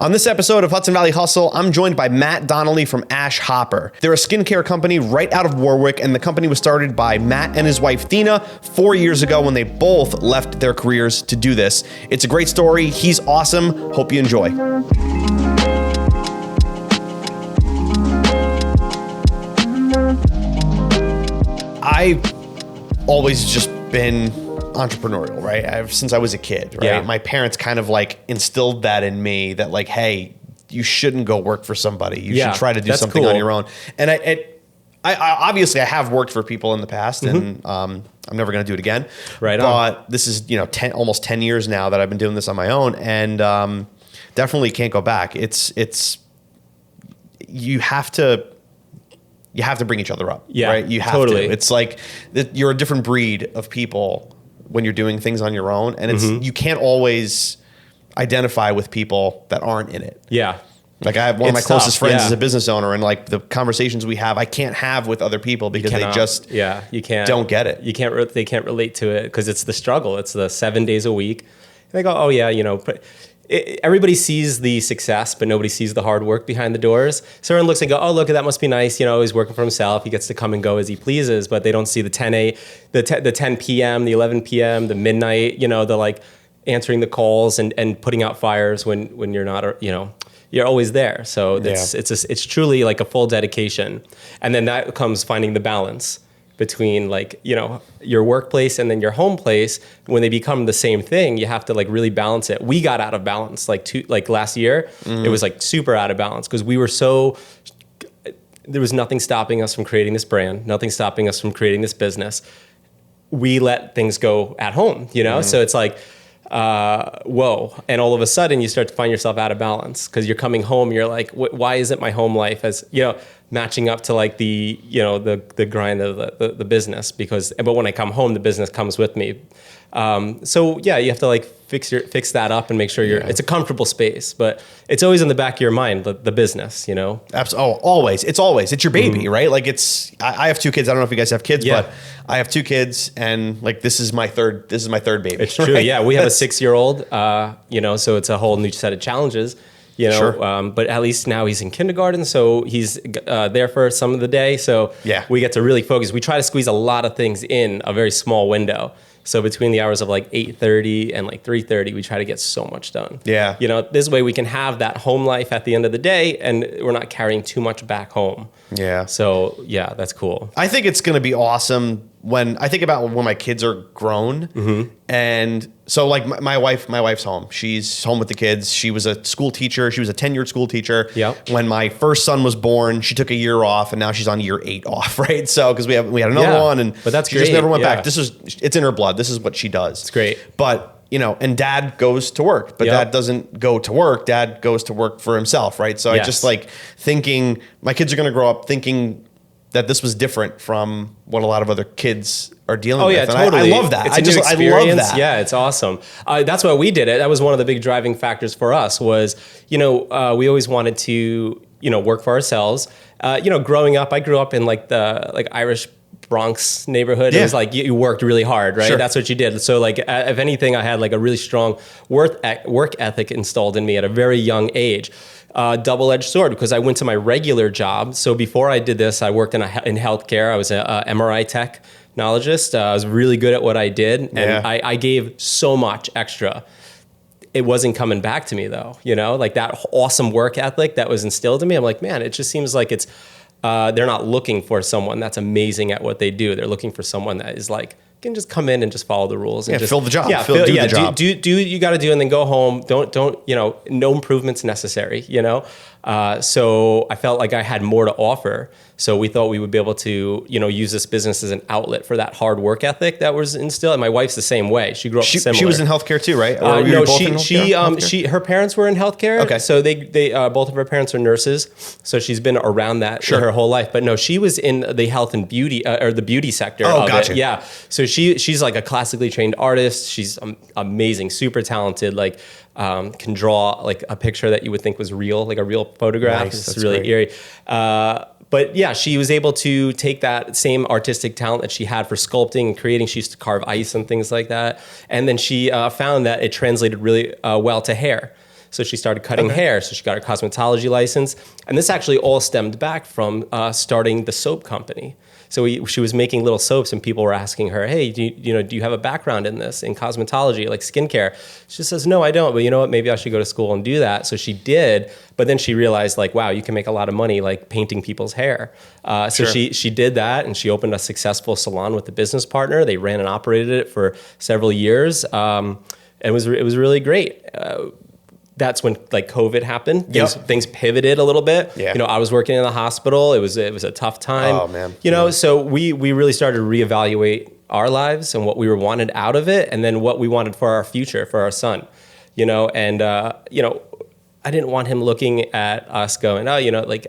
On this episode of Hudson Valley Hustle, I'm joined by Matt Donnelly from Ash Hopper. They're a skincare company right out of Warwick, and the company was started by Matt and his wife Thena 4 years ago when they both left their careers to do this. It's a great story. He's awesome. Hope you enjoy. I've always just been entrepreneurial, right? Since I was a kid, right? Yeah. My parents kind of like instilled that in me that like, hey, you shouldn't go work for somebody. You should try to do something on your own. And I obviously I have worked for people in the past, and I'm never going to do it again. Right. But this is, almost 10 years now that I've been doing this on my own, and definitely can't go back. You have to bring each other up. Yeah, right? You have to. It's like you're a different breed of people when you're doing things on your own, and you can't always identify with people that aren't in it. Yeah. Like I have one of my closest friends is a business owner, and like the conversations we have, I can't have with other people because they just you can't don't get it. You can't they can't relate to it because it's the struggle. It's the 7 days a week. And they go, oh yeah, but everybody sees the success, but nobody sees the hard work behind the doors. So everyone looks and go, oh, look, that must be nice. He's working for himself. He gets to come and go as he pleases, but they don't see the 10 p.m., the 11 p.m., the midnight, the like answering the calls and putting out fires when you're not, you're always there. So it's truly like a full dedication. And then that comes finding the balance between like, your workplace and then your home place. When they become the same thing, you have to like really balance it. We got out of balance like last year. It was like super out of balance because we were there was nothing stopping us from creating this brand, nothing stopping us from creating this business. We let things go at home, So it's like, whoa. And all of a sudden you start to find yourself out of balance because you're coming home. You're like, why isn't my home life as, matching up to like the grind of the business but when I come home, the business comes with me. So yeah, you have to like fix that up and make sure it's a comfortable space, but it's always in the back of your mind, the business, Absolutely. Oh, always. It's your baby, right? Like I have two kids. I don't know if you guys have kids, but I have two kids, and like, this is my third baby. It's true. Right? Yeah. We have a 6-year-old, so it's a whole new set of challenges. Sure. But at least now he's in kindergarten, so he's there for some of the day. So we get to really focus. We try to squeeze a lot of things in a very small window. So between the hours of like 8:30 and like 3:30, we try to get so much done. Yeah. This way we can have that home life at the end of the day, and we're not carrying too much back home. Yeah. So yeah, that's cool. I think it's going to be awesome when I think about when my kids are grown. And so like my wife's home. She's home with the kids. She was a school teacher. She was a tenured school teacher. Yep. When my first son was born, she took a year off, and now she's on year 8 off, right? So because we had another one, but that's she great. just never went back. It's in her blood. This is what she does. It's great. But and dad goes to work, but dad doesn't go to work. Dad goes to work for himself, right? So I just like thinking my kids are going to grow up thinking that this was different from what a lot of other kids are dealing with. Oh yeah, and totally. I love that. I love that. Yeah, it's awesome. That's why we did it. That was one of the big driving factors for us was, we always wanted to, work for ourselves. Growing up, I grew up in like the Irish Bronx neighborhood. It was like you worked really hard, right? Sure. That's what you did. So like, if anything, I had like a really strong work ethic installed in me at a very young age. Double-edged sword because I went to my regular job. So before I did this, I worked in healthcare. I was an MRI technologist. I was really good at what I did, and I gave so much extra. It wasn't coming back to me though, like that awesome work ethic that was instilled in me. I'm like, man, it just seems like it's they're not looking for someone that's amazing at what they do. They're looking for someone that is like, can just come in and just follow the rules and just fill the job. Yeah, do the job. Do what you got to do, and then go home. Don't no improvements necessary. So I felt like I had more to offer. So we thought we would be able to use this business as an outlet for that hard work ethic that was instilled. And my wife's the same way. She grew up similar. She was in healthcare too, right? No, her parents were in healthcare. Okay, so they both of her parents are nurses. So she's been around that her whole life. But no, she was in the health and beauty or the beauty sector. Oh, gotcha. Yeah. So she's like a classically trained artist. She's amazing, super talented. Like can draw like a picture that you would think was real, like a real photograph. Nice. It's really eerie. But yeah, she was able to take that same artistic talent that she had for sculpting and creating. She used to carve ice and things like that. And then she found that it translated really well to hair. So she started cutting hair. So she got her cosmetology license. And this actually all stemmed back from starting the soap company. So she was making little soaps, and people were asking her, "Hey, do you have a background in this, in cosmetology, like skincare?" She says, "No, I don't. But you know what? Maybe I should go to school and do that." So she did. But then she realized, like, wow, you can make a lot of money, like painting people's hair. So she did that, and she opened a successful salon with a business partner. They ran and operated it for several years. It was really great. That's when like COVID happened. Things pivoted a little bit. Yeah. I was working in the hospital. It was a tough time. Oh man. So we really started to reevaluate our lives and what we wanted out of it, and then what we wanted for our future, for our son. I didn't want him looking at us going, like,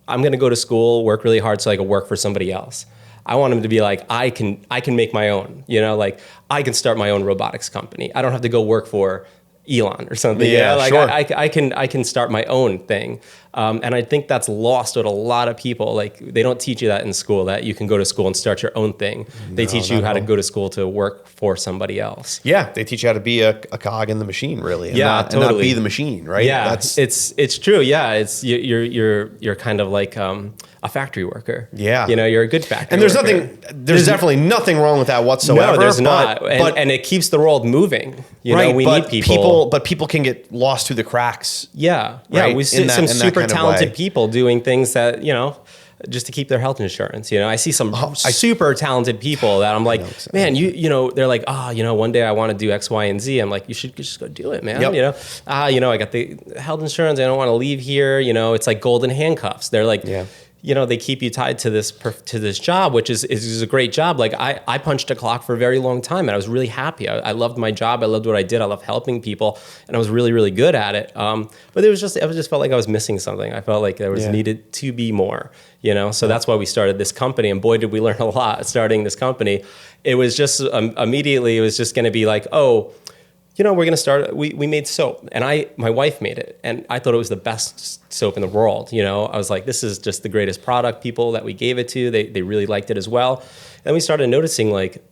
I'm going to go to school, work really hard so I can work for somebody else. I want him to be like, I can make my own, like I can start my own robotics company. I don't have to go work for Elon or something. I can start my own thing. And I think that's lost with a lot of people. Like, they don't teach you that in school, that you can go to school and start your own thing. They teach you how to go to school to work for somebody else. Yeah, they teach you how to be a cog in the machine, really. And totally. And not be the machine, right? Yeah, it's true. Yeah, it's you're kind of like a factory worker. Yeah, you're a good factory. And there's worker. there's definitely nothing wrong with that whatsoever. No, there's not. And it keeps the world moving. We need people. But people can get lost through the cracks. Yeah, right? We see some super talented people doing things that just to keep their health insurance. I see some super talented people that I'm like, man, they're like, one day I want to do X, Y, and Z. I'm like, you should just go do it, man. Yep. I got the health insurance. I don't want to leave here. It's like golden handcuffs. They're like, they keep you tied to this job, which is a great job. Like I punched a clock for a very long time, and I was really happy. I loved my job. I loved what I did. I loved helping people, and I was really, really good at it. But I just felt like I was missing something. I felt like there was needed to be more. So that's why we started this company, and boy, did we learn a lot starting this company. It was just immediately, it was just going to be like, we're going to start, we made soap, and my wife made it, and I thought it was the best soap in the world. I was like, this is just the greatest product. People that we gave it to, they really liked it as well. And we started noticing, like,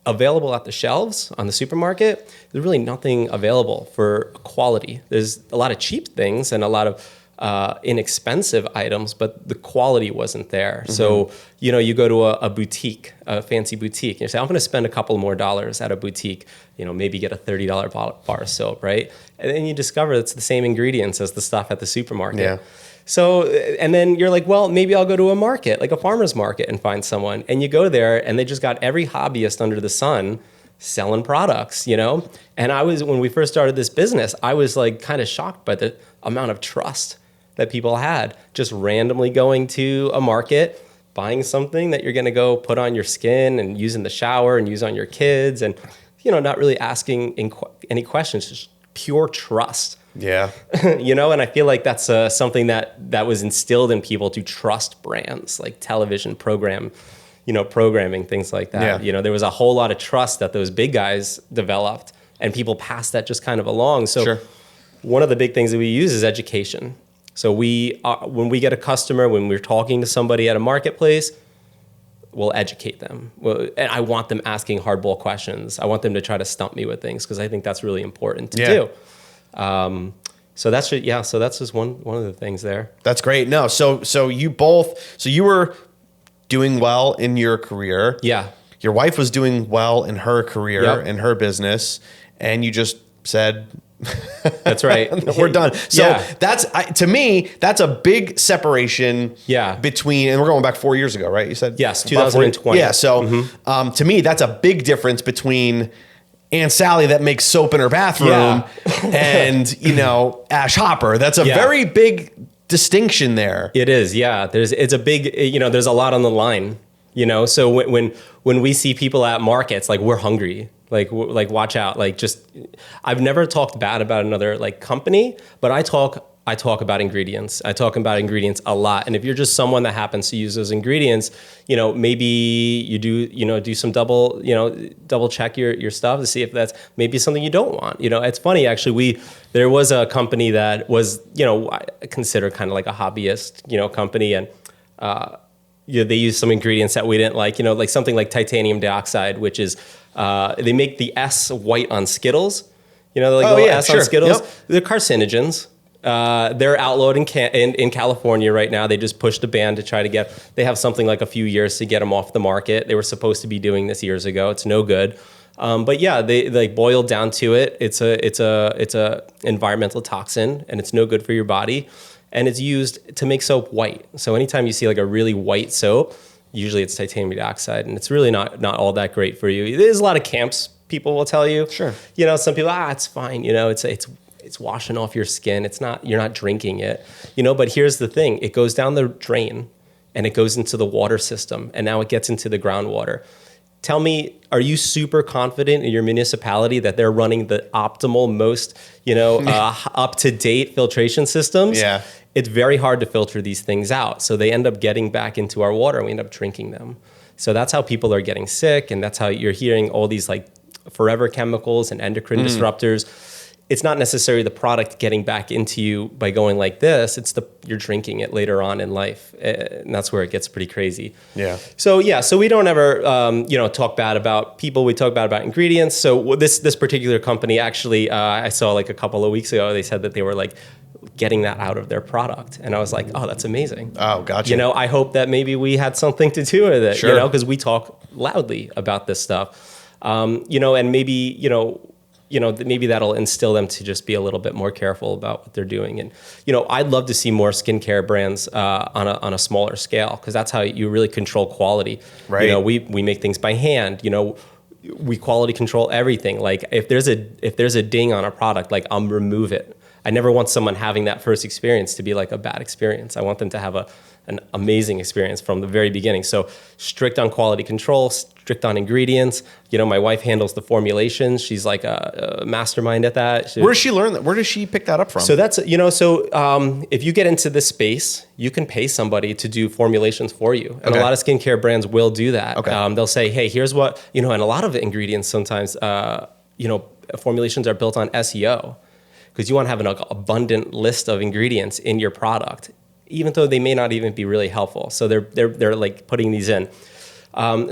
available at the shelves on the supermarket, there's really nothing available for quality. There's a lot of cheap things and a lot of inexpensive items, but the quality wasn't there. Mm-hmm. So, you go to a boutique, a fancy boutique, and you say, I'm going to spend a couple more dollars at a boutique, maybe get a $30 bar of soap, right? And then you discover it's the same ingredients as the stuff at the supermarket. Yeah. So, and then you're like, well, maybe I'll go to a market, like a farmer's market, and find someone. And you go there, and they just got every hobbyist under the sun selling products, And when we first started this business, I was like kind of shocked by the amount of trust that people had, just randomly going to a market, buying something that you're going to go put on your skin and use in the shower and use on your kids, and not really asking any questions, just pure trust. Yeah. And I feel like that's something that was instilled in people, to trust brands like television programming, things like that. Yeah. There was a whole lot of trust that those big guys developed, and people passed that just kind of along. So one of the big things that we use is education. So when we get a customer, when we're talking to somebody at a marketplace, we'll educate them. And I want them asking hardball questions. I want them to try to stump me with things, because I think that's really important to do. So that's just one of the things there. That's great. No, so you were doing well in your career. Yeah. Your wife was doing well in her career, in her business, and you just said, that's right. We're done. So to me, that's a big separation between, and we're going back 4 years ago, right? You said? Yes, 2020. Yeah. So to me, that's a big difference between Aunt Sally that makes soap in her bathroom and, Ash Hopper. That's a very big distinction there. It is. Yeah. It's a big, there's a lot on the line, so when we see people at markets, like, we're hungry. Like watch out. Like, I've never talked bad about another company, but I talk about ingredients. I talk about ingredients a lot. And if you're just someone that happens to use those ingredients, maybe you do some double check your stuff to see if that's maybe something you don't want. It's funny, actually, there was a company that was, I consider kind of like a hobbyist, company, and they used some ingredients that we didn't like, like something like titanium dioxide, which is, they make the S white on Skittles, You know, like Oh, little yeah, S on sure. Skittles. Yep. They're carcinogens. They're outlawed in California right now. They just pushed a ban to try to they have something like a few years to get them off the market. They were supposed to be doing this years ago. It's no good. But yeah, they like boiled down to it. It's a environmental toxin, and it's no good for your body. And it's used to make soap white. So anytime you see like a really white soap, usually it's titanium dioxide, and it's really not all that great for you. There's a lot of camps people will tell you. Sure. You know, some people, it's fine. You know, it's washing off your skin. You're not drinking it. You know, but here's the thing: it goes down the drain, and it goes into the water system, and now it gets into the groundwater. Tell me, are you super confident in your municipality that they're running the optimal, most, up-to-date filtration systems? Yeah. It's very hard to filter these things out. So they end up getting back into our water and we end up drinking them. So that's how people are getting sick. And that's how you're hearing all these like forever chemicals and endocrine disruptors. It's not necessarily the product getting back into you by going like this. It's you're drinking it later on in life. And that's where it gets pretty crazy. Yeah. So we don't ever, talk bad about people. We talk bad about ingredients. So this particular company, actually, I saw like a couple of weeks ago, they said that they were like getting that out of their product. And I was like, oh, that's amazing. Oh, gotcha. You know, I hope that maybe we had something to do with it, Sure. you know, because we talk loudly about this stuff, and maybe, maybe that'll instill them to just be a little bit more careful about what they're doing. And, I'd love to see more skincare brands on a smaller scale, because that's how you really control quality. Right. You know, we make things by hand, we quality control everything. Like if there's a ding on a product, like I'll remove it. I never want someone having that first experience to be like a bad experience. I want them to have an amazing experience from the very beginning. So strict on quality control, strict on ingredients. My wife handles the formulations. She's like a mastermind at that. Where does she learn that? Where does she pick that up from? So that's, if you get into this space, you can pay somebody to do formulations for you. And Okay. a lot of skincare brands will do that. Okay. They'll say, hey, here's what, and a lot of ingredients sometimes, formulations are built on SEO, because you want to have an abundant list of ingredients in your product, even though they may not even be really helpful. So they're like putting these in.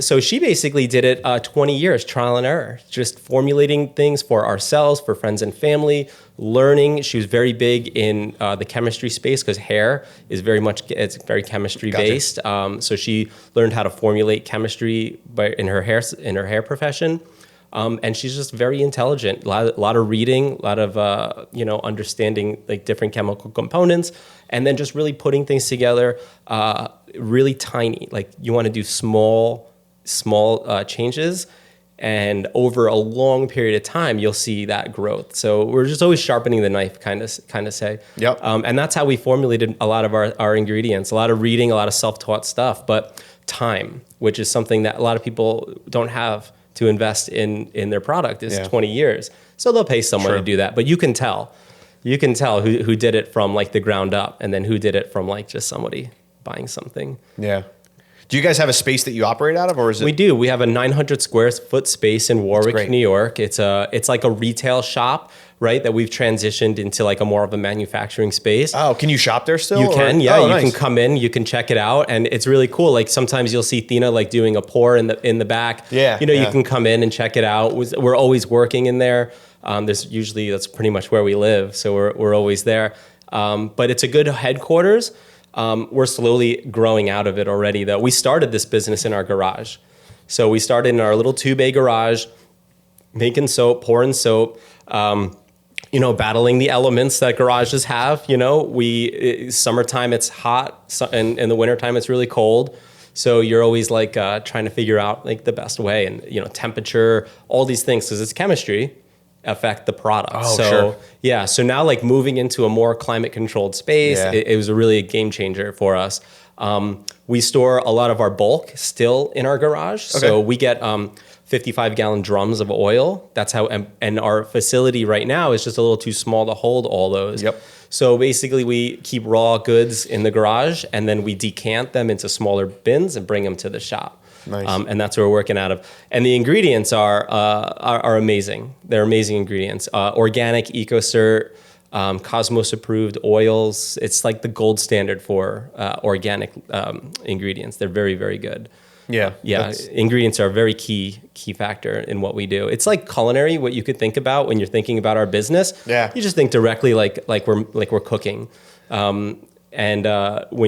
So she basically did it 20 years, trial and error, just formulating things for ourselves, for friends and family, learning. She was very big in the chemistry space, because hair is it's very chemistry based. So she learned how to formulate chemistry in her hair profession. And she's just very intelligent. A lot of reading, a lot of understanding like different chemical components, and then just really putting things together, really tiny. Like you want to do small changes, and over a long period of time, you'll see that growth. So we're just always sharpening the knife, kind of say. Yep. And that's how we formulated a lot of our ingredients. A lot of reading, a lot of self-taught stuff, but time, which is something that a lot of people don't have to invest in their product, is 20 years. So they'll pay someone to do that. But you can tell who did it from like the ground up, and then who did it from like just somebody buying something. Yeah. Do you guys have a space that you operate out of, or is it? We do. We have a 900 square foot space in Warwick, great. New York. It's like a retail shop, right? That we've transitioned into like a more of a manufacturing space. Oh, can you shop there still? You can, yeah. Oh, you nice. can come in, you can check it out, and it's really cool. Like sometimes you'll see Thena like doing a pour in the back. Yeah, You yeah. can come in and check it out. We're always working in there. That's pretty much where we live, so we're always there. But it's a good headquarters. We're slowly growing out of it already, though. We started this business in our garage. So we started in our little 2-bay garage, making soap, pouring soap, battling the elements that garages have. Summertime it's hot, and in the wintertime it's really cold. So you're always like trying to figure out like the best way, and temperature, all these things, because it's chemistry, affect the product. Oh, so sure. yeah, so now like moving into a more climate controlled space, Yeah. it was a game changer for us. We store a lot of our bulk still in our garage. Okay. So we get 55-gallon drums of oil. That's how, and our facility right now is just a little too small to hold all those. Yep. So basically we keep raw goods in the garage, and then we decant them into smaller bins and bring them to the shop. Nice. And that's where we're working out of. And the ingredients are amazing. They're amazing ingredients. Organic, EcoCert, Cosmos approved oils. It's like the gold standard for organic ingredients. They're very, very good. Yeah. Yeah, ingredients are a very key factor in what we do. It's like culinary, what you could think about when you're thinking about our business. Yeah. You just think directly like we're cooking. When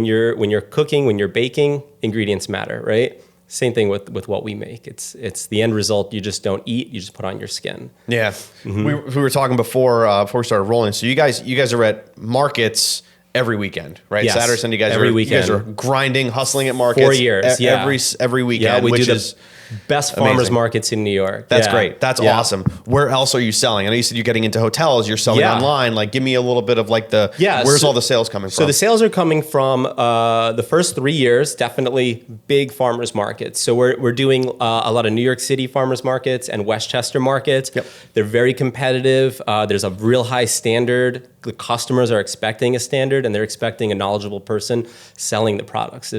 you're cooking, when you're baking, ingredients matter, right? Same thing with what we make. It's the end result. You just don't eat. You just put on your skin. Yeah. We were talking before we started rolling. So you guys are at markets every weekend, right? Yes. Saturday, Sunday, Every weekend. You guys are grinding, hustling at markets. 4 years, yeah. Every weekend, Yeah, we which do is the best farmers amazing. markets in New York. That's Yeah. great. That's Yeah. awesome. Where else are you selling? I know you said you're getting into hotels. You're selling Yeah. online. Like, give me a little bit of like where's all the sales coming from? So the sales are coming from the first 3 years, definitely big farmers markets. So we're doing a lot of New York City farmers markets and Westchester markets. Yep. They're very competitive. There's a real high standard. The customers are expecting a standard, and they're expecting a knowledgeable person selling the products.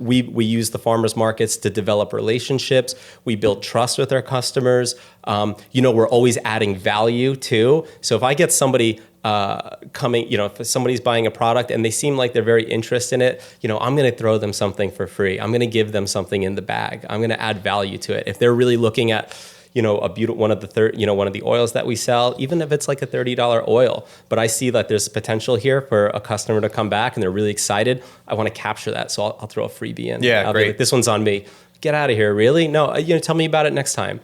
We use the farmers markets to develop relationships. We build trust with our customers. We're always adding value too. So if I get somebody coming, if somebody's buying a product and they seem like they're very interested in it, I'm going to throw them something for free. I'm going to give them something in the bag. I'm going to add value to it. If they're really looking at one of the oils that we sell, even if it's like a $30 oil, but I see that there's potential here for a customer to come back and they're really excited. I want to capture that, so I'll throw a freebie in. Yeah, I'll great. be like, this one's on me. Get out of here, really? No, tell me about it next time.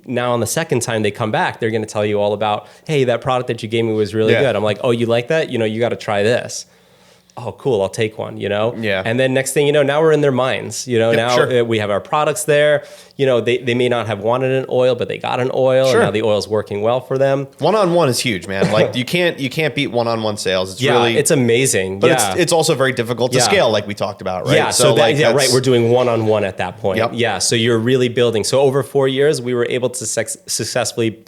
Now on the second time they come back, they're going to tell you all about, hey, that product that you gave me was really good. I'm like, oh, you like that? You got to try this. Oh, cool, I'll take one, Yeah. And then next thing you know, now we're in their minds, now sure. We have our products there. They may not have wanted an oil, but they got an oil, Sure. and now the oil's working well for them. One-on-one is huge, man. Like you can't beat one-on-one sales. It's amazing. But it's also very difficult to scale, like we talked about, right? Yeah, right. We're doing one-on-one at that point. Yep. Yeah, so you're really building. So over 4 years, we were able to successfully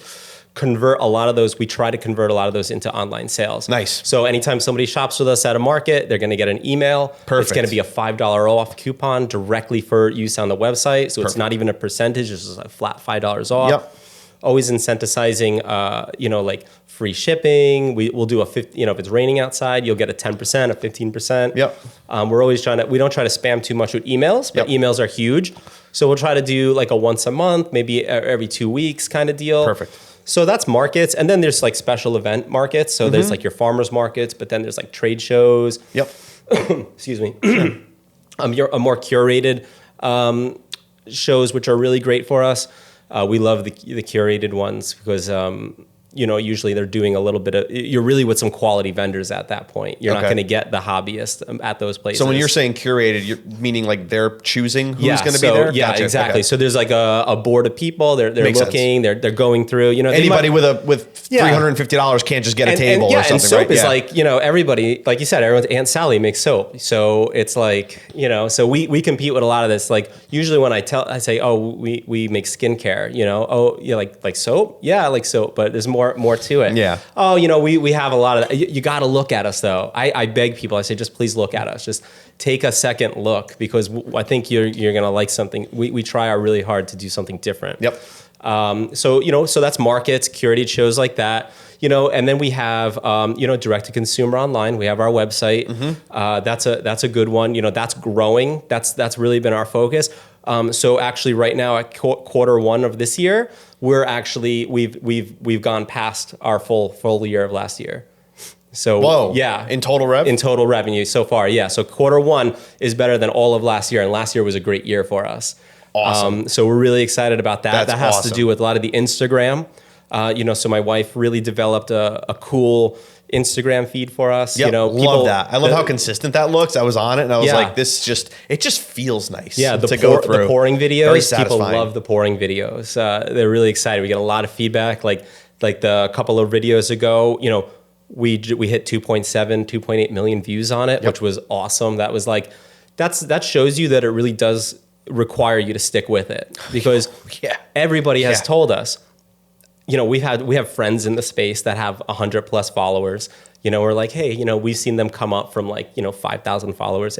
convert a lot of those. We try to convert a lot of those into online sales. Nice. So anytime somebody shops with us at a market, they're going to get an email. Perfect. It's going to be a $5 off coupon directly for use on the website. So it's not even a percentage. It's just a flat $5 off. Yep. Always incentivizing, like free shipping. We'll do if it's raining outside, you'll get a 10%, a 15%. Yep. We're always we don't try to spam too much with emails, but emails are huge. So we'll try to do like a once a month, maybe every 2 weeks kind of deal. Perfect. So that's markets. And then there's like special event markets. So there's like your farmers markets, but then there's like trade shows. Yep. Excuse me. A more curated shows, which are really great for us. We love the curated ones because, usually they're doing a little bit of, you're really with some quality vendors at that point. You're not going to get the hobbyist at those places. So when you're saying curated, you're meaning like they're choosing who's going to be there? Yeah, Gotcha. exactly. Okay. So there's like a board of people. They're Makes looking. They're going through. Anybody with $350 can't just get a table or something, and soap right? is like, everybody, like you said, everyone's Aunt Sally makes soap. So it's like, so we compete with a lot of this. Like usually when I say, oh, we make skincare, like soap? Yeah, I like soap, but there's more to it. Yeah. Oh, we have a lot of that. You got to look at us though. I beg people, I say, just please look at us. Just take a second look because I think you're going to like something. We try our really hard to do something different. Yep. So that's markets, curated shows like that, and then we have, direct to consumer online. We have our website. That's a good one. That's growing. That's really been our focus. So actually right now at quarter one of this year, we've gone past our full year of last year. So whoa, yeah, in total revenue so far. Yeah. So quarter one is better than all of last year. And last year was a great year for us. Awesome. So we're really excited about that. That's that has awesome. to do with a lot of the Instagram. So my wife really developed a cool Instagram feed for us. Yep, love that. I love how consistent that looks. I was on it and I was like, it just feels nice to go through. The pouring videos, Very people satisfying. love the pouring videos. They're really excited. We get a lot of feedback. Like the couple of videos ago, we hit 2.8 million views on it, which was awesome. That was like, that shows you that it really does require you to stick with it because everybody has told us, we have friends in the space that have 100+ followers. We're like, hey, we've seen them come up from 5,000 followers.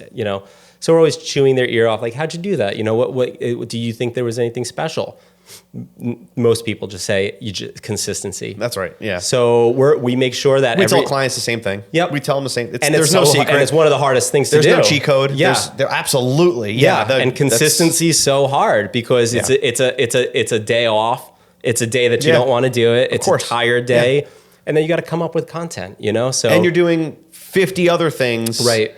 So we're always chewing their ear off. Like, how'd you do that? What do you think there was anything special? most people just say consistency. That's right. Yeah. So we make sure that we tell clients the same thing. Yep. We tell them the same. And there's no secret. And it's one of the hardest things to do. There's no cheat code. Yeah. There absolutely. Yeah. And consistency is so hard because it's a day off. It's a day that you don't want to do it. It's a tired day. Yeah. And then you got to come up with content, So and you're doing 50 other things. Right.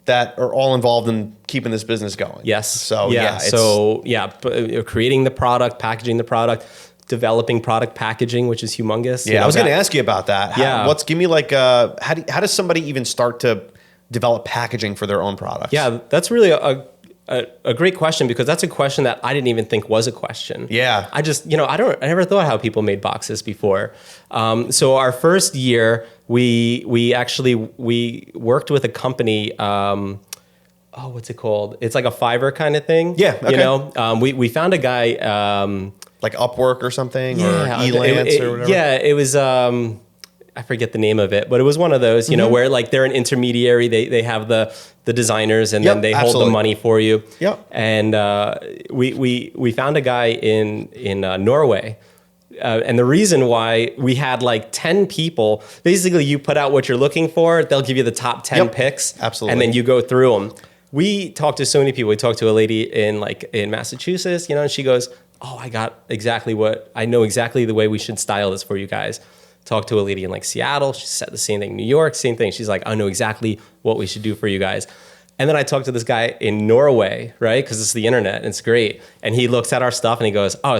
That are all involved in keeping this business going. Yes. So creating the product, packaging the product, developing product packaging, which is humongous. Yeah, I was going to ask you about that. Give me how does somebody even start to develop packaging for their own products? Yeah, that's really a great question because that's a question that I didn't even think was a question. Yeah. I just, I never thought how people made boxes before. So our first year, we worked with a company, what's it called? It's like a Fiverr kind of thing. Yeah. Okay. We found a guy, like Upwork or something, or Elance or whatever. Yeah, it was, I forget the name of it, but it was one of those, where like they're an intermediary. They have the designers and then they hold the money for you. Yep. And we found a guy in Norway. And the reason why we had like 10 people, basically you put out what you're looking for, they'll give you the top 10 picks. Absolutely. And then you go through them. We talked to so many people. We talked to a lady in Massachusetts, and she goes, oh, I know exactly the way we should style this for you guys. Talked to a lady in like Seattle. She said the same thing. New York, same thing. She's like, I know exactly what we should do for you guys. And then I talked to this guy in Norway, right? Because it's the internet and it's great. And he looks at our stuff and he goes, oh,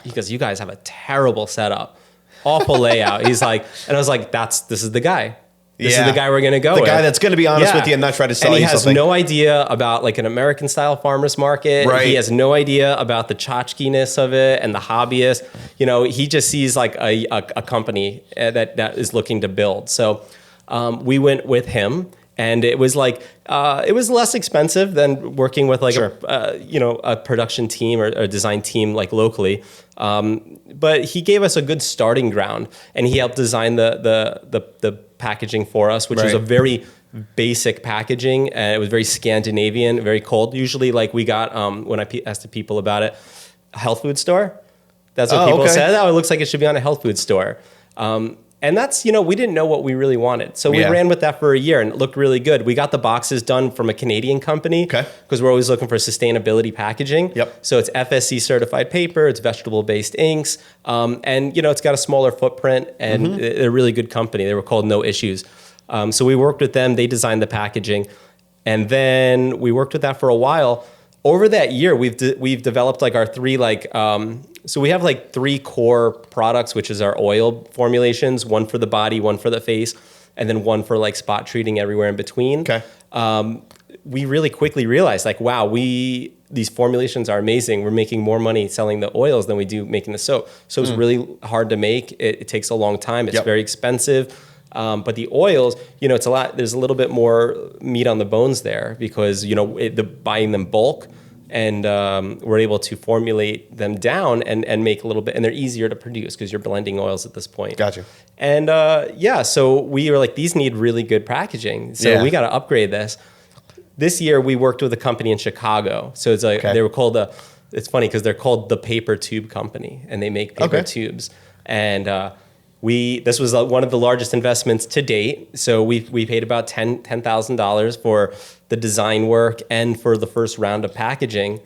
he goes, you guys have a terrible setup, awful layout. He's like, and I was like, this is the guy. This is the guy we're going to go with. The guy that's going to be honest with you and not try to sell you something. And he has no idea about like an American style farmer's market. Right. He has no idea about the tchotchkeness of it and the hobbyist. He just sees like a company that is looking to build. So we went with him. And it was like it was less expensive than working with like a production team or a design team like locally, but he gave us a good starting ground, and he helped design the packaging for us, which was a very basic packaging, and it was very Scandinavian, very cold. Usually, like we got when I asked the people about it, a health food store. That's what people said. Oh, it looks like it should be on a health food store. And that's, we didn't know what we really wanted. So we ran with that for a year and it looked really good. We got the boxes done from a Canadian company because we're always looking for sustainability packaging. Yep. So it's FSC certified paper, it's vegetable-based inks, and, it's got a smaller footprint and they're a really good company. They were called No Issues. So we worked with them, they designed the packaging, and then we worked with that for a while. Over that year, we've developed like our three so we have like three core products, which is our oil formulations, one for the body, one for the face, and then one for like spot treating everywhere in between. Okay. We really quickly realized like, wow, these formulations are amazing. We're making more money selling the oils than we do making the soap. So it's really hard to make. It takes a long time. It's very expensive. But the oils, it's there's a little bit more meat on the bones there because, buying them bulk and we're able to formulate them down and make a little bit, and they're easier to produce because you're blending oils at this point. Gotcha. And so we were like, these need really good packaging. So we got to upgrade this. This year we worked with a company in Chicago. So it's like, they were called it's funny because they're called the Paper Tube Company and they make paper tubes. And this was one of the largest investments to date. So we paid about $10,000 for the design work and for the first round of packaging.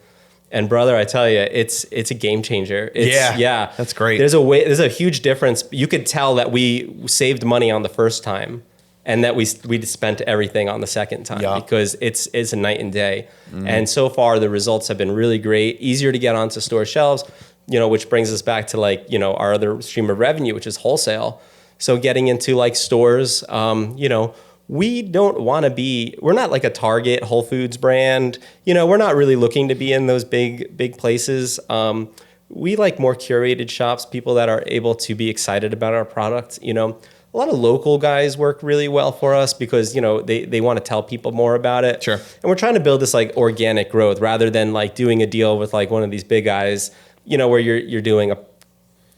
And brother, I tell you, it's a game changer. That's great. There's a huge difference. You could tell that we saved money on the first time and that we spent everything on the second time because it's a night and day. And so far the results have been really great, easier to get onto store shelves. Which brings us back to like, our other stream of revenue, which is wholesale. So getting into like stores, we don't want to we're not like a Target, Whole Foods brand. We're not really looking to be in those big places. We like more curated shops, people that are able to be excited about our product. A lot of local guys work really well for us because, they want to tell people more about it. Sure. And we're trying to build this like organic growth rather than like doing a deal with like one of these big guys, where you're doing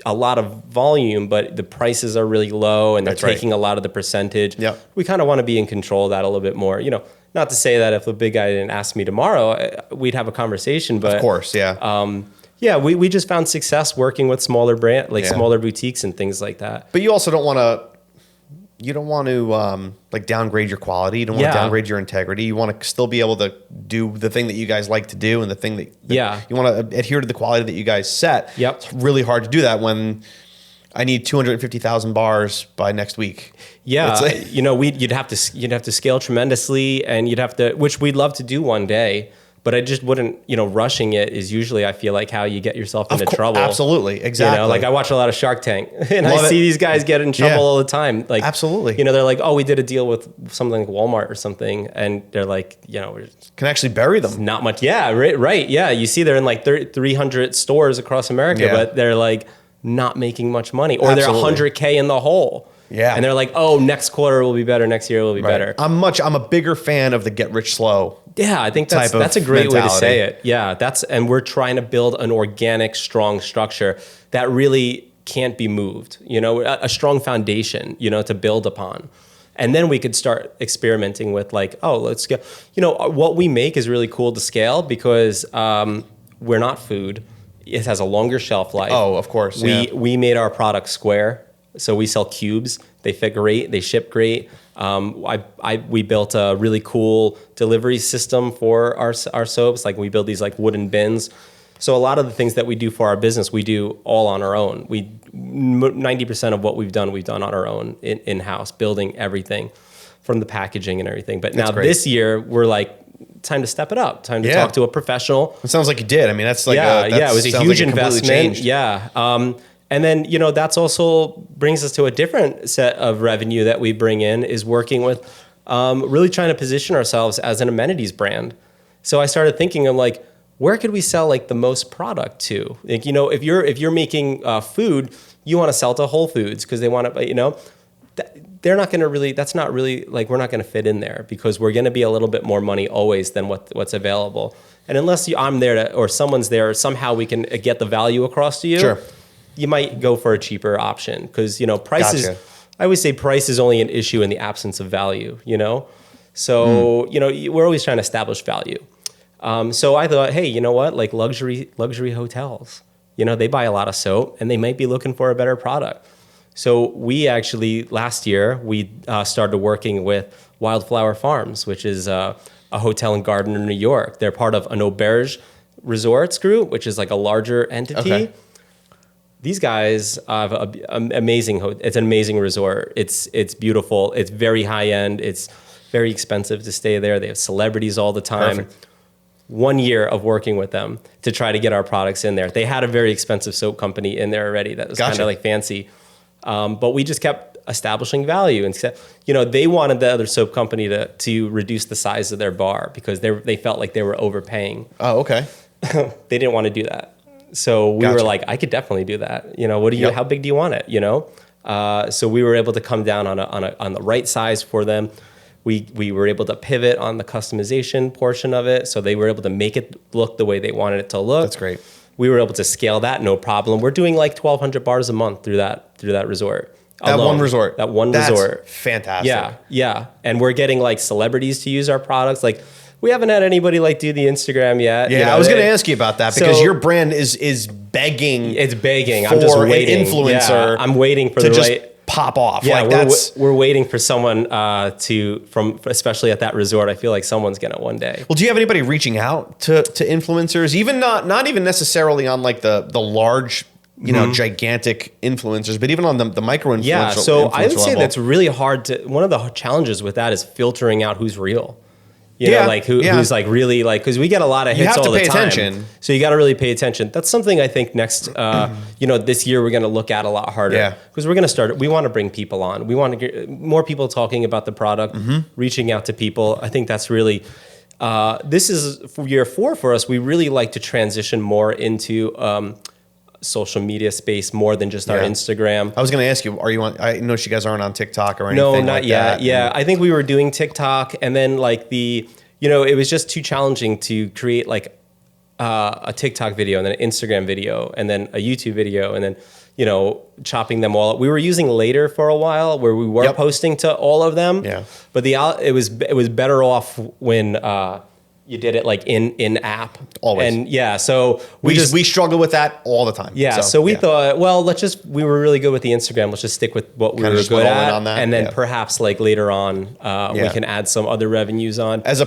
a lot of volume, but the prices are really low and they're taking a lot of the percentage. Yep. We kind of want to be in control of that a little bit more. Not to say that if the big guy didn't ask me tomorrow, we'd have a conversation, but of course, Yeah, we just found success working with smaller Yeah. smaller boutiques and things like that. But you also don't want to. You don't want to like downgrade your quality. You don't want to downgrade your integrity. You want to still be able to do the thing that you guys like to do, and the thing that you want to adhere to the quality that you guys set. Yep. It's really hard to do that when I need 250,000 bars by next week. Yeah, you'd have to scale tremendously, and you'd have to, which we'd love to do one day. But I just wouldn't, rushing it is usually, I feel like, how you get yourself into trouble. Absolutely. Exactly. Like I watch a lot of Shark Tank and Love I see it. these guys get in trouble all the time. Like, absolutely. They're like, oh, we did a deal with something like Walmart or something. And they're like, can actually bury them. Not much. Yeah. Right. Yeah. You see they're in like 300 stores across America, but they're like not making much money, or Absolutely. they're 100K in the hole. Yeah. And they're like, oh, next quarter will be better. Next year will be better. I'm a bigger fan of the get rich slow. Yeah, I think that's a great way to say it. Yeah, and we're trying to build an organic, strong structure that really can't be moved, a strong foundation, to build upon. And then we could start experimenting with like, oh, let's go, what we make is really cool to scale because we're not food. It has a longer shelf life. Oh, of course. We made our product square. So we sell cubes. They fit great. They ship great. We built a really cool delivery system for our soaps. Like we build these like wooden bins. So a lot of the things that we do for our business, we do all on our own. 90% of what we've done on our own in-house, building everything from the packaging and everything. But now this year, we're like, time to step it up. Time to talk to a professional. It sounds like you did. I mean, that's like it was a huge investment. Changed. Yeah. And then, that's also brings us to a different set of revenue that we bring in is working with really trying to position ourselves as an amenities brand. So I started thinking of like, where could we sell like the most product to? Like, if you're making food, you want to sell to Whole Foods because they want to, they're not going to really, that's not really like, we're not going to fit in there because we're going to be a little bit more money always than what's available. And unless I'm there or someone's there, somehow we can get the value across to you. Sure. You might go for a cheaper option because, price Gotcha. I always say price is only an issue in the absence of value, So, we're always trying to establish value. So I thought, hey, you know what? Like luxury hotels, they buy a lot of soap and they might be looking for a better product. So we actually, last year, we started working with Wildflower Farms, which is a hotel and garden in New York. They're part of an Auberge Resorts group, which is like a larger entity. Okay. These guys have an amazing resort. It's beautiful. It's very high end. It's very expensive to stay there. They have celebrities all the time. Perfect. 1 year of working with them to try to get our products in there. They had a very expensive soap company in there already that was kind of like fancy. But we just kept establishing value. And they wanted the other soap company to reduce the size of their bar because they felt like they were overpaying. Oh, okay. They didn't want to do that. So we were like, I could definitely do that. How big do you want it? So we were able to come down on the right size for them. We were able to pivot on the customization portion of it. So they were able to make it look the way they wanted it to look. That's great. We were able to scale that, no problem. We're doing like 1,200 bars a month through that resort. That alone. one resort. That one That's resort. Fantastic. Yeah. And we're getting like celebrities to use our products. Like we haven't had anybody like do the Instagram yet. Yeah, I was going to ask you about that because your brand is begging. It's begging. For I'm just waiting. An influencer. I'm waiting for to the just right. Pop off. Yeah, like we're waiting for someone especially at that resort. I feel like someone's gonna one day. Well, do you have anybody reaching out to influencers, even not even necessarily on like the large, gigantic influencers, but even on the micro influencer? Yeah, so I would say level? that's really hard to. One of the challenges with that is filtering out who's real. Who's like really like, because we get a lot of hits all the time. You have to pay attention. So you got to really pay attention. That's something I think next, this year we're going to look at a lot harder. Yeah. Because we're going to start, we want to bring people on. We want to get more people talking about the product, reaching out to people. I think that's really, this is for year 4 for us. We really like to transition more into social media space more than just our Instagram. I was going to ask you, are you on? I know you guys aren't on TikTok or anything. No, not like yet. That. Yeah, I think we were doing TikTok, and then like it was just too challenging to create like a TikTok video and then an Instagram video and then a YouTube video and then chopping them all up. We were using Later for a while where we were posting to all of them. Yeah, but it was better off when you did it like in app. Always. And yeah, so we struggle with that all the time. Yeah, so we thought, well, we were really good with the Instagram. Let's just stick with what we were good at, on that. And then perhaps like later on, we can add some other revenues on. As a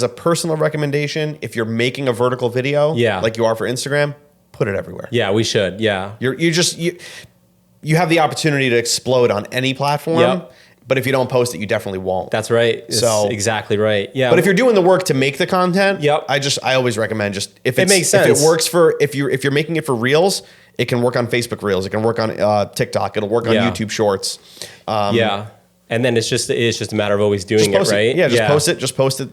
personal recommendation, if you're making a vertical video, like you are for Instagram, put it everywhere. Yeah, we should. Yeah, you have the opportunity to explode on any platform. Yep. But if you don't post it, you definitely won't. That's right. So exactly right. Yeah. But if you're doing the work to make the content, yep. I always recommend just if it makes sense. If it works if you're making it for Reels, it can work on Facebook Reels. It can work on TikTok. It'll work on YouTube Shorts. And then it's just a matter of always doing it, right? Yeah, post it. Just post it.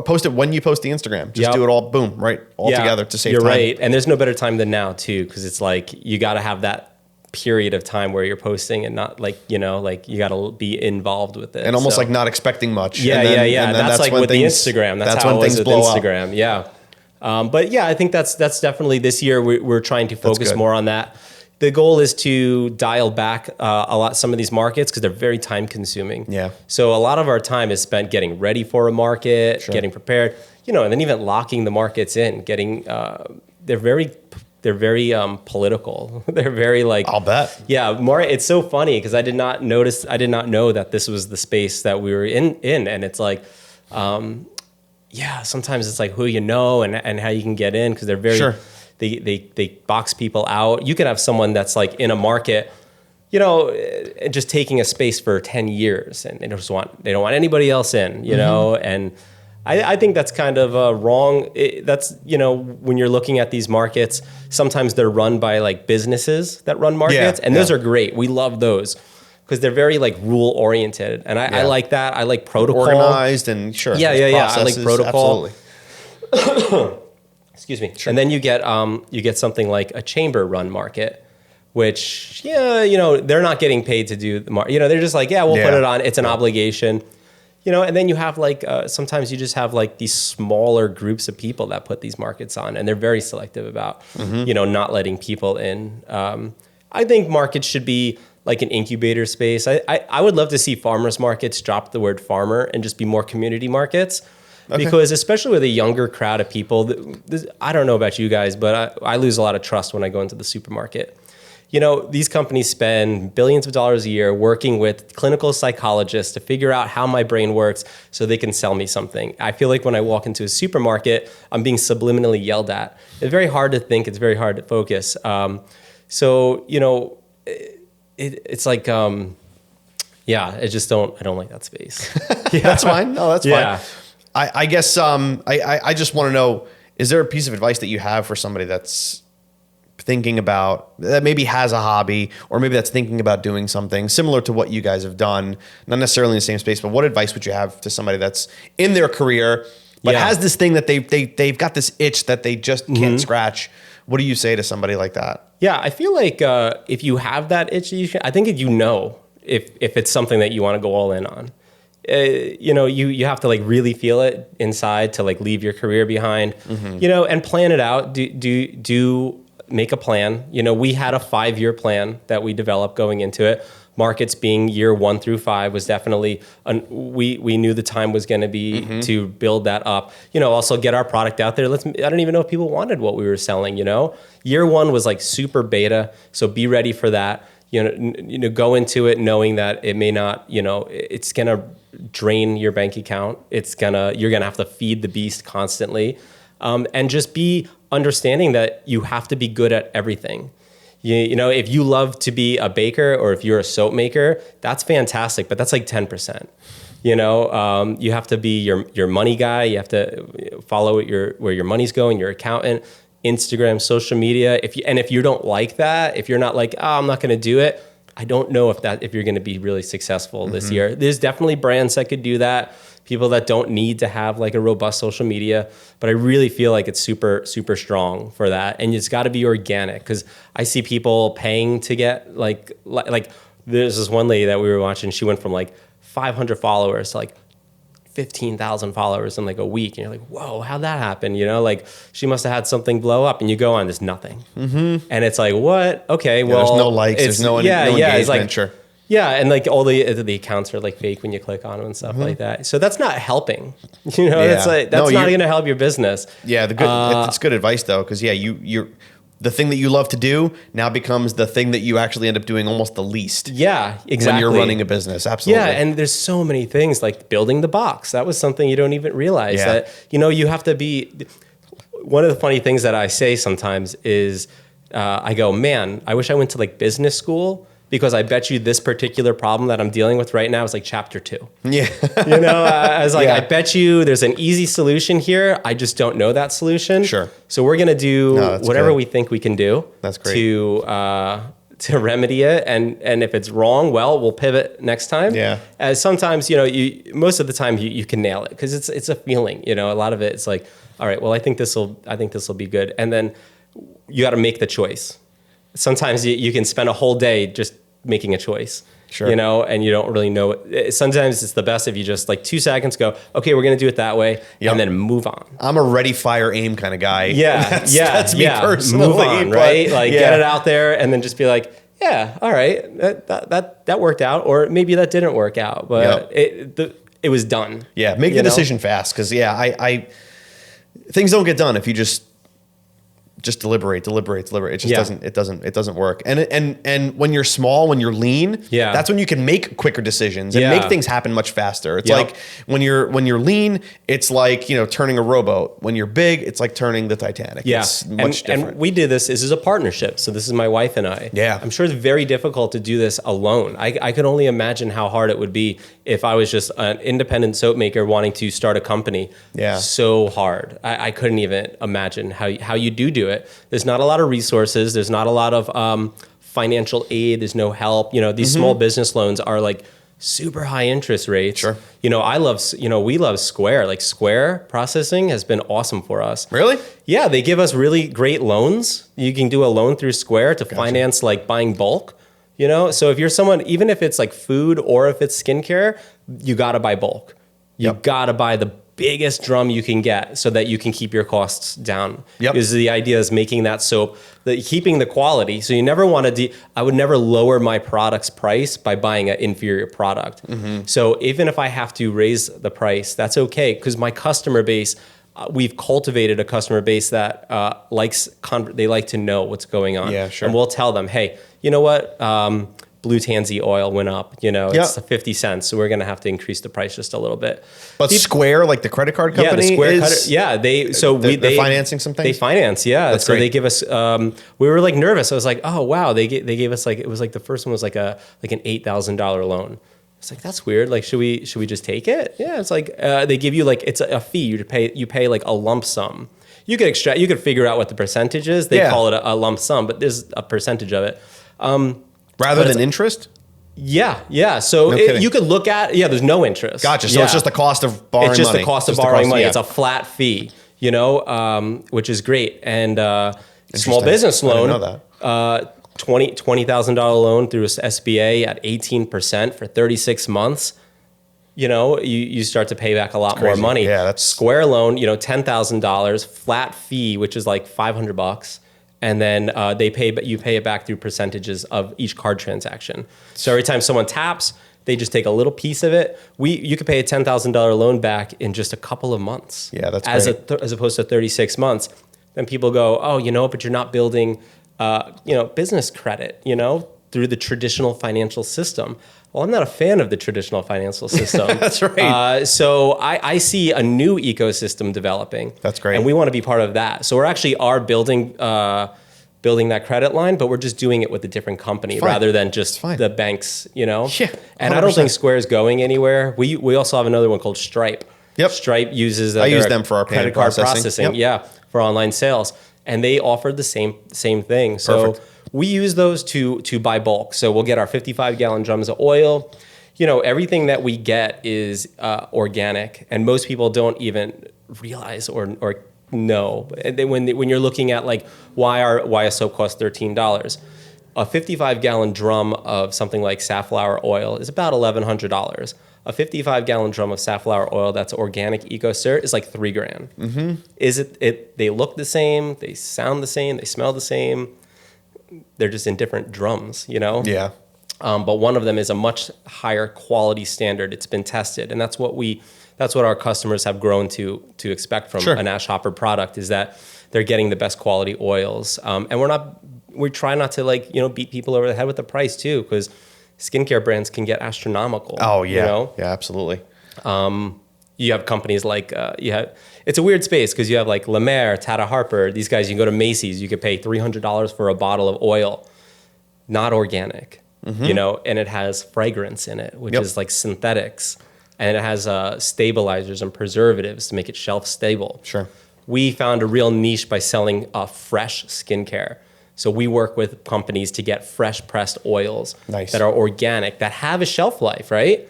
Post it when you post the Instagram. Just do it all. Boom, right, all together to save time. You're right. And there's no better time than now too, because it's like you got to have that period of time where you're posting and not like, you got to be involved with it. And almost like not expecting much. Yeah, and then, yeah. That's like with the Instagram. That's how it was with Instagram. Yeah. But yeah, I think that's definitely this year we're trying to focus more on that. The goal is to dial back some of these markets because they're very time consuming. Yeah. So a lot of our time is spent getting ready for a market, getting prepared, and then even locking the markets in, they're very political. They're very like, I'll bet. Yeah. More. It's so funny because I did not know that this was the space that we were in. And it's like, sometimes it's like who you know and how you can get in because they're very, they box people out. You could have someone that's like in a market, just taking a space for 10 years and they don't want anybody else in, and I think that's kind of wrong. When you're looking at these markets, sometimes they're run by like businesses that run markets, and those are great. We love those because they're very like rule oriented, and I like that. I like protocol, organized, and Yeah. I like protocol. Absolutely. Excuse me. Sure. And then you get something like a chamber run market, which they're not getting paid to do the market. They're just like we'll put it on. It's an obligation. And then you have like, sometimes you just have like these smaller groups of people that put these markets on and they're very selective about, not letting people in. I think markets should be like an incubator space. I would love to see farmers markets drop the word farmer and just be more community markets. Okay. Because especially with a younger crowd of people, I don't know about you guys, but I lose a lot of trust when I go into the supermarket. These companies spend billions of dollars a year working with clinical psychologists to figure out how my brain works so they can sell me something. I feel like when I walk into a supermarket, I'm being subliminally yelled at. It's very hard to think. It's very hard to focus. It's like, I don't like that space. That's fine. No, that's fine. I guess I just want to know, is there a piece of advice that you have for somebody that's thinking about, that maybe has a hobby, or maybe that's thinking about doing something similar to what you guys have done, not necessarily in the same space, but what advice would you have to somebody that's in their career, but has this thing that they've got this itch that they just can't scratch? What do you say to somebody like that? Yeah, I feel like if you have that itch, I think if it's something that you want to go all in on. You have to like really feel it inside to like leave your career behind, and plan it out. Do make a plan. We had a 5-year plan that we developed going into it. Markets being year 1 through 5 was definitely, we knew the time was going to be to build that up. Also get our product out there. I don't even know if people wanted what we were selling, Year 1 was like super beta, so be ready for that. Go into it knowing that it may not, it's going to drain your bank account. You're going to have to feed the beast constantly. And just be understanding that you have to be good at everything. If you love to be a baker or if you're a soap maker, that's fantastic, but that's like 10%. You have to be your money guy. You have to follow where your money's going, your accountant, Instagram, social media. If you don't like that, if you're not like, I'm not going to do it, I don't know if you're going to be really successful this year. There's definitely brands that could do that. People that don't need to have like a robust social media, but I really feel like it's super, super strong for that. And it's got to be organic because I see people paying to get like there's this one lady that we were watching. She went from like 500 followers to like 15,000 followers in like a week. And you're like, whoa, how'd that happen? Like she must have had something blow up, and you go on, there's nothing. And it's like, what? Okay, well, there's no likes, there's no engagement. It's like, sure. Yeah, and like all the accounts are like fake when you click on them and stuff like that. So that's not helping. You know, Yeah. it's like that's not going to help your business. Yeah, it's good advice though, because you're the thing that you love to do now becomes the thing that you actually end up doing almost the least. Yeah, exactly. When you're running a business, absolutely. Yeah, and there's so many things like building the box. That was something you don't even realize Yeah. that, you know, you have to be. One of the funny things that I say sometimes is I go, man, I wish I went to like business school, because I bet you this particular problem that I'm dealing with right now is like chapter 2. Yeah. You know, I was like, Yeah. I bet you there's an easy solution here. I just don't know that solution. Sure. So we're going to do whatever good. we think we can do. That's great. To remedy it. And if it's wrong, well, we'll pivot next time. Yeah. As sometimes, you know, most of the time you can nail it, because it's a feeling, you know, a lot of it, it's like, all right, well, I think this will be good. And then you got to make the choice. Sometimes you can spend a whole day just making a choice, Sure. you know, and you don't really know it. Sometimes it's the best if you just like 2 seconds go, okay, we're going to do it that way, Yep. and then move on. I'm a ready, fire, aim kind of guy. Yeah. That's me personally. Move on, but- right? Like yeah. get it out there and then just be like, yeah, all right, that worked out, or maybe that didn't work out, but it was done. Yeah, make the decision fast, because I things don't get done if you just deliberate. It just doesn't work. And when you're small, when you're lean, that's when you can make quicker decisions and make things happen much faster. It's like when you're lean, it's like, you know, turning a rowboat. When you're big, it's like turning the Titanic. Yeah. It's much different. And we did this is a partnership. So this is my wife and I. Yeah. I'm sure it's very difficult to do this alone. I could only imagine how hard it would be if I was just an independent soap maker wanting to start a company. Yeah. So hard. I couldn't even imagine how you do it. There's not a lot of resources. There's not a lot of financial aid. There's no help. You know, these small business loans are like super high interest rates. Sure. You know, we love Square. Like Square processing has been awesome for us. Really? Yeah, they give us really great loans. You can do a loan through Square to finance like buying bulk. You know, so if you're someone, even if it's like food or if it's skincare, you got to buy bulk. You got to buy the biggest drum you can get so that you can keep your costs down. Because the idea is making that soap, keeping the quality. So you never want to, I would never lower my product's price by buying an inferior product. So even if I have to raise the price, that's okay, because my customer base, we've cultivated a customer base that they like to know what's going on. Yeah, sure. And we'll tell them, hey, you know what? Blue tansy oil went up, you know, it's 50 cents. So we're going to have to increase the price just a little bit. But Square, like the credit card company, the Square they're financing something? They finance, yeah. That's so great. they give us, we were like nervous. I was like, oh, wow. They gave us like, it was like the first one was like an $8,000 loan. It's like, that's weird. Like, should we just take it? Yeah. It's like, they give you like, it's a fee. You pay like a lump sum. You could figure out what the percentage is. They call it a lump sum, but there's a percentage of it. Rather than interest? Yeah. So you could look at, there's no interest. Gotcha. So it's just the cost of borrowing money. It's just the cost of borrowing money. It's a flat fee, you know, which is great. And small business loan, I didn't know that. $20,000 loan through SBA at 18% for 36 months. You know, you start to pay back a lot more money. Yeah, that's Square loan, you know, $10,000 flat fee, which is like $500. And then you pay it back through percentages of each card transaction. So every time someone taps, they just take a little piece of it. You could pay a $10,000 loan back in just a couple of months. Yeah, that's great. As opposed to 36 months. Then people go, oh, you know, but you're not building, business credit, you know, through the traditional financial system. Well, I'm not a fan of the traditional financial system. That's right. So I see a new ecosystem developing. That's great. And we want to be part of that. So we're actually building that credit line, but we're just doing it with a different company rather than just the banks, you know? Yeah, 100%. And I don't think Square's going anywhere. We also have another one called Stripe. Yep. Stripe uses I use them for our credit card processing. For online sales. And they offered the same thing. So Perfect. we use those to buy bulk. So we'll get our 55-gallon drums of oil. You know, everything that we get is organic, and most people don't even realize or know. And then when you're looking at like why a soap costs $13, a 55-gallon drum of something like safflower oil is about $1,100. A 55-gallon drum of safflower oil that's organic EcoCert is like $3,000. Mm-hmm. Is it? They look the same, they sound the same, they smell the same. They're just in different drums, you know? Yeah. But one of them is a much higher quality standard. It's been tested, and that's what our customers have grown to expect from an Ash Hopper product, is that they're getting the best quality oils. And we try not to beat people over the head with the price too, because skincare brands can get astronomical. Oh yeah, yeah, absolutely. You have companies like it's a weird space because you have like La Mer, Tata Harper. These guys, you can go to Macy's, you could pay $300 for a bottle of oil, not organic, and it has fragrance in it, which is like synthetics, and it has stabilizers and preservatives to make it shelf stable. Sure. We found a real niche by selling fresh skincare. So we work with companies to get fresh pressed oils that are organic, that have a shelf life, right?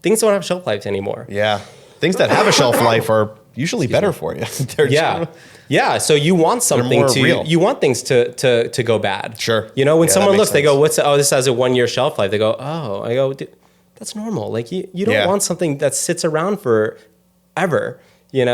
Things don't have shelf lives anymore. Yeah. Things that have a shelf life are usually better for you. Yeah. So you want something real. You want things to go bad. Sure. When someone looks, they go, this has a 1 year shelf life. They go, I go, dude, that's normal. Like you don't want something that sits around forever. You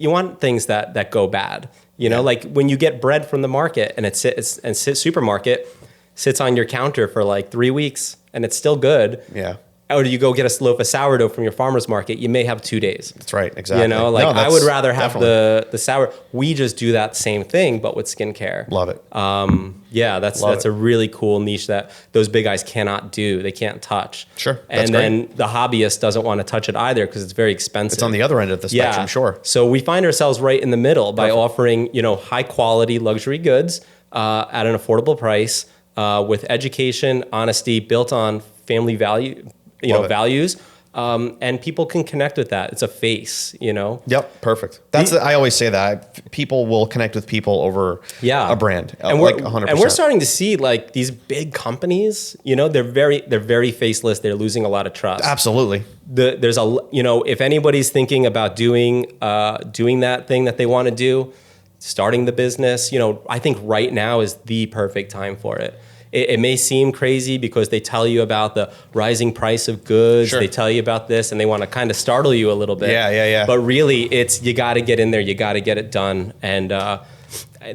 want things that go bad. Like when you get bread from the market and supermarket sits on your counter for like 3 weeks and it's still good. Yeah. Or do you go get a loaf of sourdough from your farmer's market? You may have 2 days. That's right. Exactly. I would rather have the sour. We just do that same thing, but with skincare. Love it. That's a really cool niche that those big guys cannot do. They can't touch. Sure. And then the hobbyist doesn't want to touch it either because it's very expensive. It's on the other end of the spectrum, sure. So we find ourselves right in the middle by offering, high quality luxury goods at an affordable price with education, honesty, built on family values, and people can connect with that. It's a face, Yep, perfect. I always say that people will connect with people over a brand, and like 100%. And we're starting to see like these big companies, they're very faceless. They're losing a lot of trust. Absolutely. There's if anybody's thinking about doing that thing that they want to do, starting the business, I think right now is the perfect time for it. It may seem crazy because they tell you about the rising price of goods. Sure. They tell you about this and they want to kind of startle you a little bit. Yeah. But really, you got to get in there. You got to get it done. And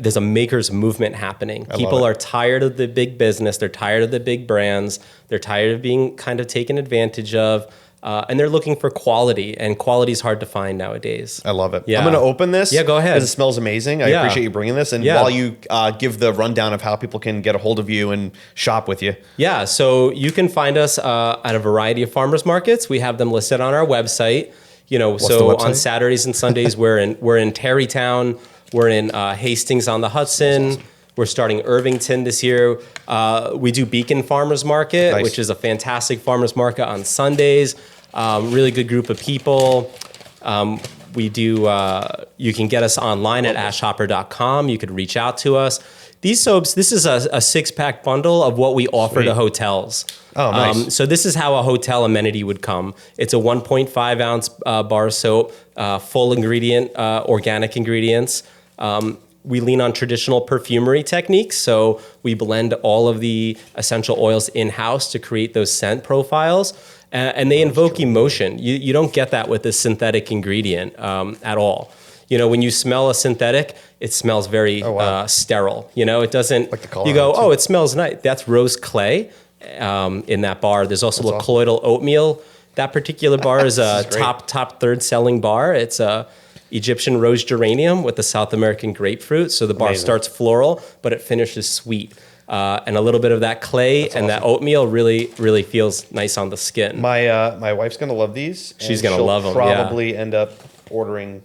there's a maker's movement happening. People are tired of the big business. They're tired of the big brands. They're tired of being kind of taken advantage of. And they're looking for quality, and quality is hard to find nowadays. I love it. Yeah. I'm going to open this. Yeah, go ahead. Because it smells amazing. I appreciate you bringing this. And while you give the rundown of how people can get a hold of you and shop with you. Yeah, so you can find us at a variety of farmers markets. We have them listed on our website. What's the website? On Saturdays and Sundays, we're in Terrytown. We're in Hastings on the Hudson. Awesome. We're starting Irvington this year. We do Beacon Farmers Market, which is a fantastic farmers market on Sundays. Really good group of people. We do. You can get us online at ashhopper.com. You could reach out to us. These soaps. This is a 6-pack bundle of what we offer to hotels. Oh, nice. So this is how a hotel amenity would come. It's a 1.5 ounce bar soap, full ingredient, organic ingredients. We lean on traditional perfumery techniques. So we blend all of the essential oils in-house to create those scent profiles. And they invoke emotion. You don't get that with a synthetic ingredient at all. When you smell a synthetic, it smells very sterile. It doesn't, like you go, it smells nice. That's rose clay in that bar. There's also colloidal oatmeal. That particular bar is a top third selling bar. It's Egyptian rose geranium with the South American grapefruit. So the bar starts floral, but it finishes sweet. And a little bit of that clay and that oatmeal really, really feels nice on the skin. My wife's gonna love these. She's gonna love them. Probably end up ordering.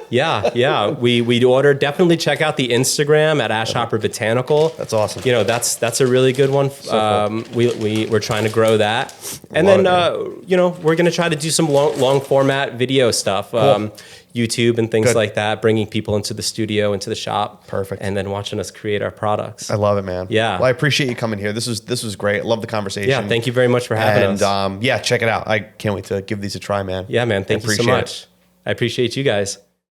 Yeah. We order. Definitely check out the Instagram at Ash Hopper Botanical. That's awesome. That's a really good one. So cool. We're trying to grow that, and then we're gonna try to do some long format video stuff. Cool. YouTube and things like that, bringing people into the studio, into the shop. Perfect. And then watching us create our products. I love it, man. Yeah. Well, I appreciate you coming here. This was great. Love the conversation. Yeah, thank you very much for having us. And check it out. I can't wait to give these a try, man. Yeah, man. Thank you so much. I appreciate you guys.